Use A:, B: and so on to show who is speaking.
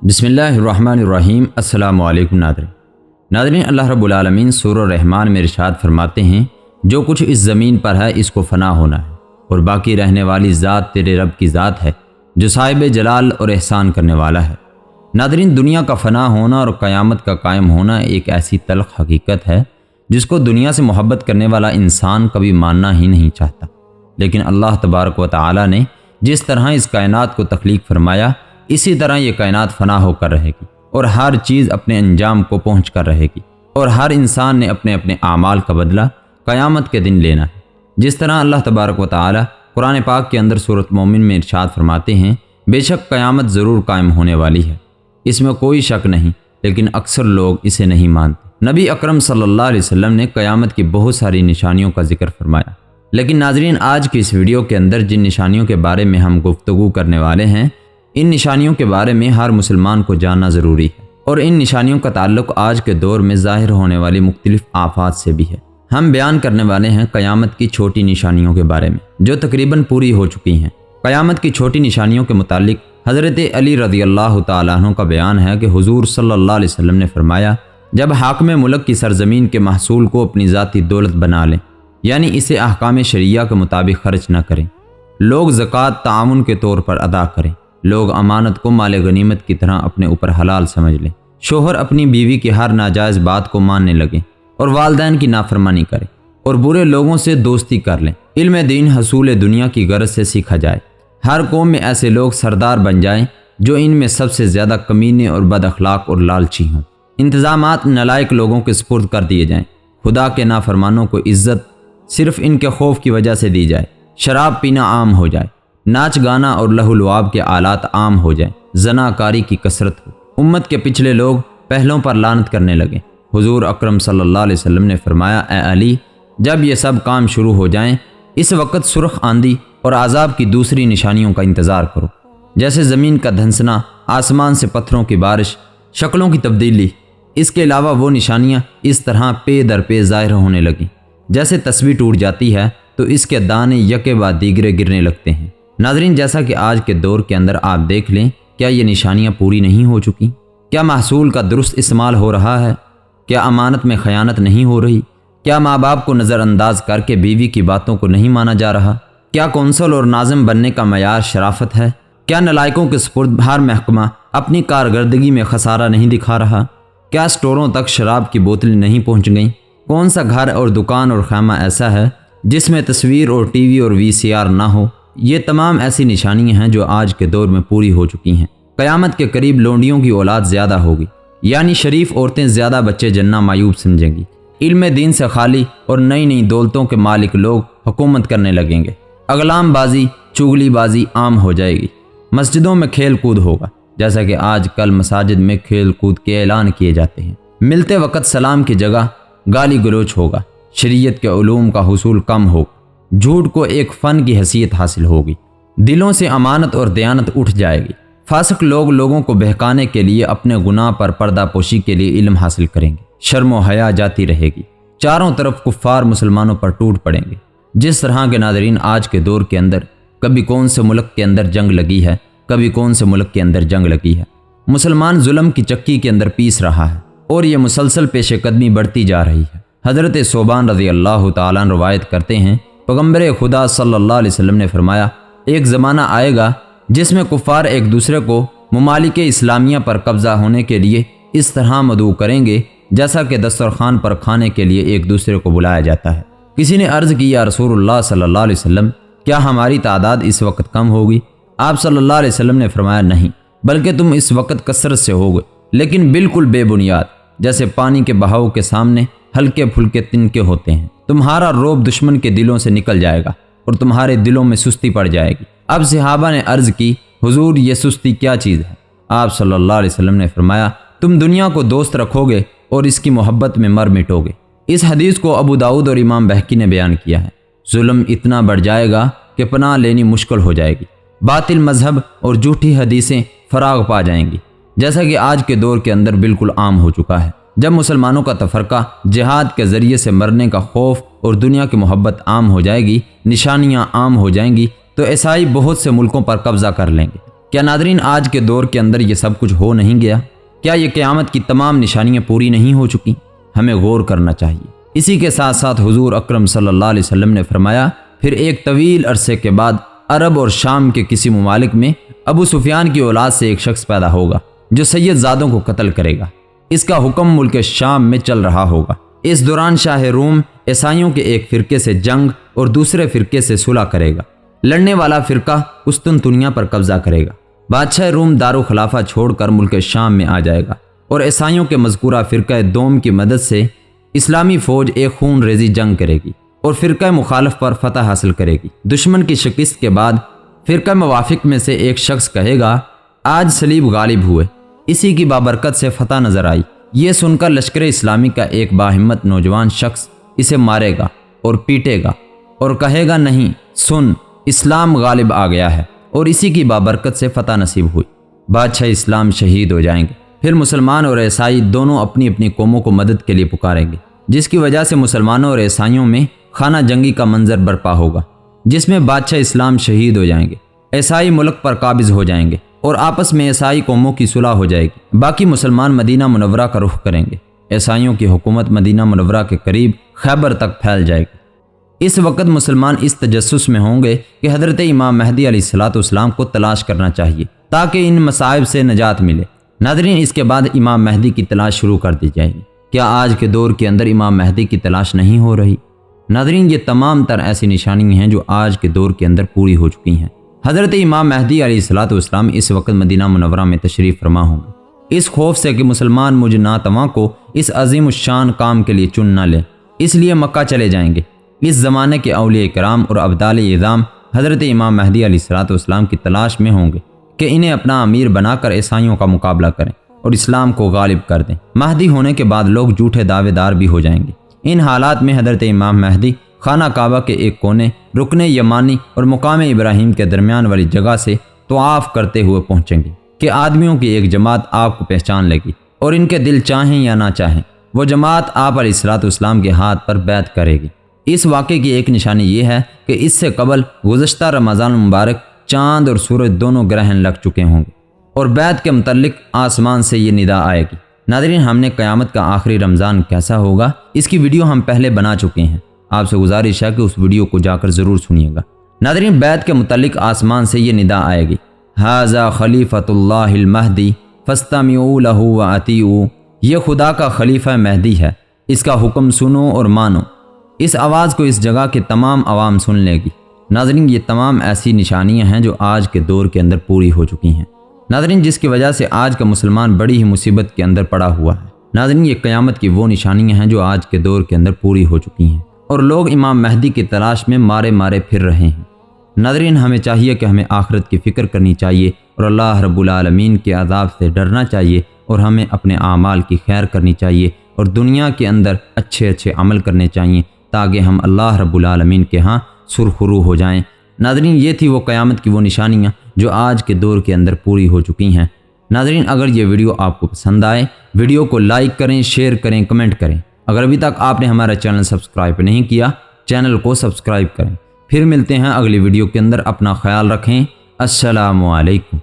A: بسم اللہ الرحمن الرحیم۔ السلام علیکم ناظرین، اللہ رب العالمین سورہ رحمان میں ارشاد فرماتے ہیں، جو کچھ اس زمین پر ہے اس کو فنا ہونا ہے، اور باقی رہنے والی ذات تیرے رب کی ذات ہے جو صاحب جلال اور احسان کرنے والا ہے۔ ناظرین، دنیا کا فنا ہونا اور قیامت کا قائم ہونا ایک ایسی تلخ حقیقت ہے جس کو دنیا سے محبت کرنے والا انسان کبھی ماننا ہی نہیں چاہتا، لیکن اللہ تبارک و تعالی نے جس طرح اس کائنات کو تخلیق فرمایا، اسی طرح یہ کائنات فنا ہو کر رہے گی اور ہر چیز اپنے انجام کو پہنچ کر رہے گی، اور ہر انسان نے اپنے اپنے اعمال کا بدلہ قیامت کے دن لینا ہے۔ جس طرح اللہ تبارک و تعالی قرآن پاک کے اندر سورۃ مومن میں ارشاد فرماتے ہیں، بے شک قیامت ضرور قائم ہونے والی ہے، اس میں کوئی شک نہیں، لیکن اکثر لوگ اسے نہیں مانتے۔ نبی اکرم صلی اللہ علیہ وسلم نے قیامت کی بہت ساری نشانیوں کا ذکر فرمایا، لیکن ناظرین، آج کی اس ویڈیو کے اندر جن نشانیوں کے بارے میں ہم گفتگو کرنے والے ہیں، ان نشانیوں کے بارے میں ہر مسلمان کو جاننا ضروری ہے، اور ان نشانیوں کا تعلق آج کے دور میں ظاہر ہونے والی مختلف آفات سے بھی ہے۔ ہم بیان کرنے والے ہیں قیامت کی چھوٹی نشانیوں کے بارے میں جو تقریباً پوری ہو چکی ہیں۔ قیامت کی چھوٹی نشانیوں کے متعلق حضرت علی رضی اللہ تعالیٰ عنہ کا بیان ہے کہ حضور صلی اللہ علیہ وسلم نے فرمایا، جب حاکم ملک کی سرزمین کے محصول کو اپنی ذاتی دولت بنا لیں، یعنی اسے احکام شرعیہ کے مطابق خرچ نہ کریں، لوگ زکوٰۃ تعاون کے طور پر ادا کریں، لوگ امانت کو مال غنیمت کی طرح اپنے اوپر حلال سمجھ لیں، شوہر اپنی بیوی کی ہر ناجائز بات کو ماننے لگیں اور والدین کی نافرمانی کریں، اور برے لوگوں سے دوستی کر لیں، علم دین حصول دنیا کی غرض سے سیکھا جائے، ہر قوم میں ایسے لوگ سردار بن جائیں جو ان میں سب سے زیادہ کمینے اور بد اخلاق اور لالچی ہوں، انتظامات نالائق لوگوں کے سپرد کر دیے جائیں، خدا کے نافرمانوں کو عزت صرف ان کے خوف کی وجہ سے دی جائے، شراب پینا عام ہو جائے، ناچ گانا اور لہو لعاب کے آلات عام ہو جائیں، زنا کاری کی کثرت ہو، امت کے پچھلے لوگ پہلوں پر لعنت کرنے لگیں۔ حضور اکرم صلی اللہ علیہ وسلم نے فرمایا، اے علی، جب یہ سب کام شروع ہو جائیں، اس وقت سرخ آندھی اور عذاب کی دوسری نشانیوں کا انتظار کرو، جیسے زمین کا دھنسنا، آسمان سے پتھروں کی بارش، شکلوں کی تبدیلی۔ اس کے علاوہ وہ نشانیاں اس طرح پے در پے ظاہر ہونے لگیں، جیسے تسبیح ٹوٹ جاتی ہے تو اس کے دانے یکے بعد دیگرے گرنے لگتے ہیں۔ ناظرین، جیسا کہ آج کے دور کے اندر آپ دیکھ لیں، کیا یہ نشانیاں پوری نہیں ہو چکی؟ کیا محصول کا درست استعمال ہو رہا ہے؟ کیا امانت میں خیانت نہیں ہو رہی؟ کیا ماں باپ کو نظر انداز کر کے بیوی کی باتوں کو نہیں مانا جا رہا؟ کیا کونسل اور ناظم بننے کا معیار شرافت ہے؟ کیا نالائقوں کے سپرد ہر محکمہ اپنی کارکردگی میں خسارہ نہیں دکھا رہا؟ کیا اسٹوروں تک شراب کی بوتلیں نہیں پہنچ گئیں؟ کون سا گھر اور دکان اور خیمہ ایسا ہے جس میں تصویر اور ٹی وی اور VCR نہ ہو؟ یہ تمام ایسی نشانیاں ہیں جو آج کے دور میں پوری ہو چکی ہیں۔ قیامت کے قریب لونڈیوں کی اولاد زیادہ ہوگی، یعنی شریف عورتیں زیادہ بچے جننا معیوب سمجھیں گی، علم دین سے خالی اور نئی نئی دولتوں کے مالک لوگ حکومت کرنے لگیں گے، اغلام بازی، چغلی بازی عام ہو جائے گی، مسجدوں میں کھیل کود ہوگا، جیسا کہ آج کل مساجد میں کھیل کود کے اعلان کیے جاتے ہیں، ملتے وقت سلام کی جگہ گالی گلوچ ہوگا، شریعت کے علوم کا حصول کم ہوگا، جھوٹ کو ایک فن کی حیثیت حاصل ہوگی، دلوں سے امانت اور دیانت اٹھ جائے گی، فاسق لوگ لوگوں کو بہکانے کے لیے اپنے گناہ پر پردہ پوشی کے لیے علم حاصل کریں گے، شرم و حیا جاتی رہے گی، چاروں طرف کفار مسلمانوں پر ٹوٹ پڑیں گے۔ جس طرح کے ناظرین آج کے دور کے اندر کبھی کون سے ملک کے اندر جنگ لگی ہے، کبھی کون سے ملک کے اندر جنگ لگی ہے، مسلمان ظلم کی چکی کے اندر پیس رہا ہے، اور یہ مسلسل پیش قدمی بڑھتی جا رہی ہے۔ حضرت ثوبان رضی اللہ تعالیٰ عنہ روایت کرتے ہیں، پیغمبر خدا صلی اللہ علیہ وسلم نے فرمایا، ایک زمانہ آئے گا جس میں کفار ایک دوسرے کو ممالک اسلامیہ پر قبضہ ہونے کے لیے اس طرح مدعو کریں گے جیسا کہ دسترخوان پر کھانے کے لیے ایک دوسرے کو بلایا جاتا ہے۔ کسی نے عرض کی، یا رسول اللہ صلی اللہ علیہ وسلم، کیا ہماری تعداد اس وقت کم ہوگی؟ آپ صلی اللہ علیہ وسلم نے فرمایا، نہیں، بلکہ تم اس وقت کثرت سے ہوگے، لیکن بالکل بے بنیاد، جیسے پانی کے بہاؤ کے سامنے ہلکے پھلکے تنکے ہوتے ہیں۔ تمہارا روب دشمن کے دلوں سے نکل جائے گا اور تمہارے دلوں میں سستی پڑ جائے گی۔ اب صحابہ نے عرض کی، حضور یہ سستی کیا چیز ہے؟ آپ صلی اللہ علیہ وسلم نے فرمایا، تم دنیا کو دوست رکھو گے اور اس کی محبت میں مر مٹو گے۔ اس حدیث کو ابو داؤد اور امام بہقی نے بیان کیا ہے۔ ظلم اتنا بڑھ جائے گا کہ پناہ لینی مشکل ہو جائے گی، باطل مذہب اور جھوٹی حدیثیں فراغ پا جائیں گی، جیسا کہ آج کے دور کے اندر بالکل عام ہو چکا ہے۔ جب مسلمانوں کا تفرقہ، جہاد کے ذریعے سے مرنے کا خوف اور دنیا کی محبت عام ہو جائے گی، نشانیاں عام ہو جائیں گی، تو عیسائی بہت سے ملکوں پر قبضہ کر لیں گے۔ کیا ناظرین آج کے دور کے اندر یہ سب کچھ ہو نہیں گیا؟ کیا یہ قیامت کی تمام نشانیاں پوری نہیں ہو چکی؟ ہمیں غور کرنا چاہیے۔ اسی کے ساتھ ساتھ حضور اکرم صلی اللہ علیہ وسلم نے فرمایا، پھر ایک طویل عرصے کے بعد عرب اور شام کے کسی ممالک میں ابو سفیان کی اولاد سے ایک شخص پیدا ہوگا جو سید زادوں کو قتل کرے گا۔ اس کا حکم ملک شام میں چل رہا ہوگا۔ اس دوران شاہ روم عیسائیوں کے ایک فرقے سے جنگ اور دوسرے فرقے سے صلح کرے گا۔ لڑنے والا فرقہ قسطنطنیہ پر قبضہ کرے گا۔ بادشاہ روم دارالخلافہ چھوڑ کر ملک شام میں آ جائے گا اور عیسائیوں کے مذکورہ فرقہ دوم کی مدد سے اسلامی فوج ایک خون ریزی جنگ کرے گی اور فرقہ مخالف پر فتح حاصل کرے گی۔ دشمن کی شکست کے بعد فرقہ موافق میں سے ایک شخص کہے گا، آج صلیب غالب ہوئے، اسی کی بابرکت سے فتح نظر آئی۔ یہ سن کر لشکر اسلامی کا ایک باہمت نوجوان شخص اسے مارے گا اور پیٹے گا اور کہے گا، نہیں سن، اسلام غالب آ گیا ہے اور اسی کی بابرکت سے فتح نصیب ہوئی۔ بادشاہ اسلام شہید ہو جائیں گے۔ پھر مسلمان اور عیسائی دونوں اپنی اپنی قوموں کو مدد کے لیے پکاریں گے، جس کی وجہ سے مسلمانوں اور عیسائیوں میں خانہ جنگی کا منظر برپا ہوگا، جس میں بادشاہ اسلام شہید ہو جائیں گے، عیسائی ملک پر قابض ہو جائیں گے اور آپس میں عیسائی قوموں کی صلح ہو جائے گی۔ باقی مسلمان مدینہ منورہ کا رخ کریں گے۔ عیسائیوں کی حکومت مدینہ منورہ کے قریب خیبر تک پھیل جائے گی۔ اس وقت مسلمان اس تجسس میں ہوں گے کہ حضرت امام مہدی علیہ السلام کو تلاش کرنا چاہیے تاکہ ان مصائب سے نجات ملے۔ ناظرین، اس کے بعد امام مہدی کی تلاش شروع کر دی جائے گی۔ کیا آج کے دور کے اندر امام مہدی کی تلاش نہیں ہو رہی؟ ناظرین، یہ تمام تر ایسی نشانیاں ہیں جو آج کے دور کے اندر پوری ہو چکی ہیں۔ حضرت امام مہدی علیہ السلام اس وقت مدینہ منورہ میں تشریف فرما ہوں گے۔ اس خوف سے کہ مسلمان مجھ ناتواں کو اس عظیم الشان کام کے لیے چن نہ لے، اس لیے مکہ چلے جائیں گے۔ اس زمانے کے اولیاء کرام اور ابدال اعظام حضرت امام مہدی علیہ السلام کی تلاش میں ہوں گے کہ انہیں اپنا امیر بنا کر عیسائیوں کا مقابلہ کریں اور اسلام کو غالب کر دیں۔ مہدی ہونے کے بعد لوگ جھوٹے دعوے دار بھی ہو جائیں گے۔ ان حالات میں حضرت امام مہدی خانہ کعبہ کے ایک کونے، رکن یمانی اور مقام ابراہیم کے درمیان والی جگہ سے طواف کرتے ہوئے پہنچیں گے کہ آدمیوں کی ایک جماعت آپ کو پہچان لے گی اور ان کے دل چاہیں یا نہ چاہیں وہ جماعت آپ علیہ السلام کے ہاتھ پر بیعت کرے گی۔ اس واقعے کی ایک نشانی یہ ہے کہ اس سے قبل گزشتہ رمضان المبارک چاند اور سورج دونوں گرہن لگ چکے ہوں گے اور بیعت کے متعلق آسمان سے یہ ندا آئے گی۔ ناظرین، ہم نے قیامت کا آخری رمضان کیسا ہوگا اس کی ویڈیو ہم پہلے بنا چکے ہیں۔ آپ سے گزارش ہے کہ اس ویڈیو کو جا کر ضرور سنیے گا۔ ناظرین، بیعت کے متعلق آسمان سے یہ ندا آئے گی، ھذا خلیفۃ اللہ المہدی فاستمعوا لہ واطیعوا، یہ خدا کا خلیفہ مہدی ہے، اس کا حکم سنو اور مانو۔ اس آواز کو اس جگہ کے تمام عوام سن لے گی۔ ناظرین، یہ تمام ایسی نشانیاں ہیں جو آج کے دور کے اندر پوری ہو چکی ہیں۔ ناظرین، جس کی وجہ سے آج کا مسلمان بڑی ہی مصیبت کے اندر پڑا ہوا ہے۔ ناظرین، یہ قیامت کی وہ نشانیاں ہیں جو آج کے دور کے اندر پوری ہو چکی ہیں اور لوگ امام مہدی کی تلاش میں مارے مارے پھر رہے ہیں۔ ناظرین، ہمیں چاہیے کہ ہمیں آخرت کی فکر کرنی چاہیے اور اللہ رب العالمین کے عذاب سے ڈرنا چاہیے اور ہمیں اپنے اعمال کی خیر کرنی چاہیے اور دنیا کے اندر اچھے اچھے عمل کرنے چاہیے تاکہ ہم اللہ رب العالمین کے ہاں سرخرو ہو جائیں۔ ناظرین، یہ تھی وہ قیامت کی وہ نشانیاں جو آج کے دور کے اندر پوری ہو چکی ہیں۔ ناظرین، اگر یہ ویڈیو آپ کو پسند آئے، ویڈیو کو لائک کریں، شیئر کریں، کمنٹ کریں۔ اگر ابھی تک آپ نے ہمارا چینل سبسکرائب نہیں کیا، چینل کو سبسکرائب کریں۔ پھر ملتے ہیں اگلی ویڈیو کے اندر۔ اپنا خیال رکھیں۔ السلام علیکم۔